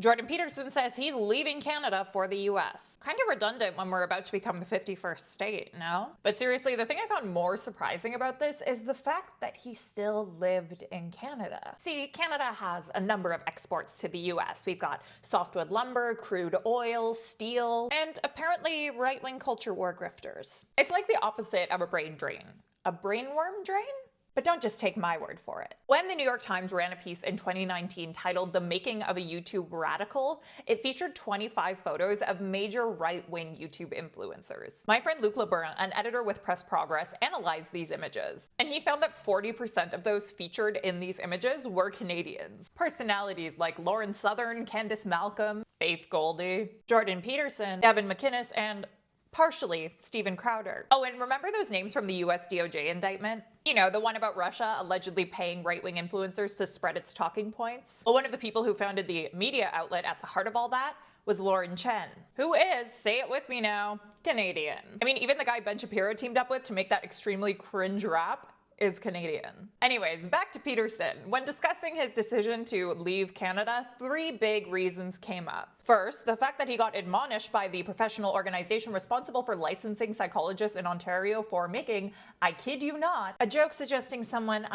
Jordan Peterson says he's leaving Canada for the US. Kind of redundant when we're about to become the 51st state, no? But seriously, the thing I found more surprising about this is the fact that he still lived in Canada. See, Canada has a number of exports to the US. We've got softwood lumber, crude oil, steel, and apparently right-wing culture war grifters. It's like the opposite of a brain drain. A brainworm drain? But don't just take my word for it. When the New York Times ran a piece in 2019 titled "The Making of a YouTube Radical," it featured 25 photos of major right-wing YouTube influencers. My friend Luke LeBurn, an editor with Press Progress, analyzed these images, and he found that 40% of those featured in these images were Canadians. Personalities like Lauren Southern, Candice Malcolm, Faith Goldie, Jordan Peterson, Evan McInnes, and partially Steven Crowder. Oh, and remember those names from the US DOJ indictment? You know, the one about Russia allegedly paying right-wing influencers to spread its talking points? Well, one of the people who founded the media outlet at the heart of all that was Lauren Chen, who is, say it with me now, Canadian. I mean, even the guy Ben Shapiro teamed up with to make that extremely cringe rap is Canadian. Anyways, back to Peterson. When discussing his decision to leave Canada, 3 big reasons came up. First, the fact that he got admonished by the professional organization responsible for licensing psychologists in Ontario for making, I kid you not, a joke suggesting someone,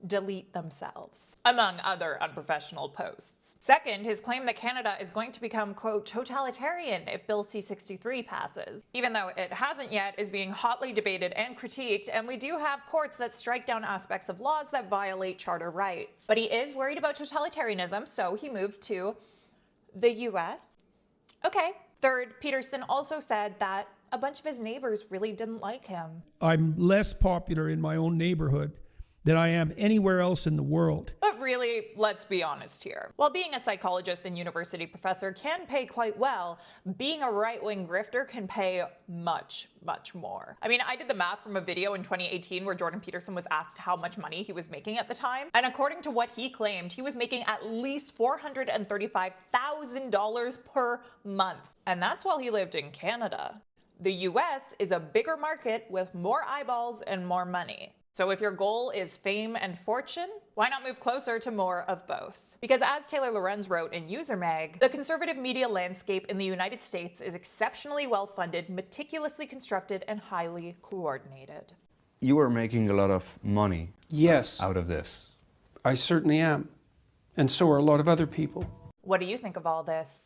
delete themselves, among other unprofessional posts. Second, his claim that Canada is going to become, quote, totalitarian if Bill C-63 passes. Even though it hasn't yet, is being hotly debated and critiqued, and we do have courts that strike down aspects of laws that violate charter rights. But he is worried about totalitarianism, so he moved to the US. Okay. Third, Peterson also said that a bunch of his neighbors really didn't like him. I'm less popular in my own neighborhood than I am anywhere else in the world. But really, let's be honest here. While being a psychologist and university professor can pay quite well, being a right-wing grifter can pay much, much more. I mean, I did the math from a video in 2018 where Jordan Peterson was asked how much money he was making at the time, and according to what he claimed, he was making at least $435,000 per month. And that's while he lived in Canada. The US is a bigger market with more eyeballs and more money. So if your goal is fame and fortune, why not move closer to more of both? Because as Taylor Lorenz wrote in UserMag, the conservative media landscape in the United States is exceptionally well-funded, meticulously constructed, and highly coordinated. You are making a lot of money Yes, out of this. I certainly am. And so are a lot of other people. What do you think of all this?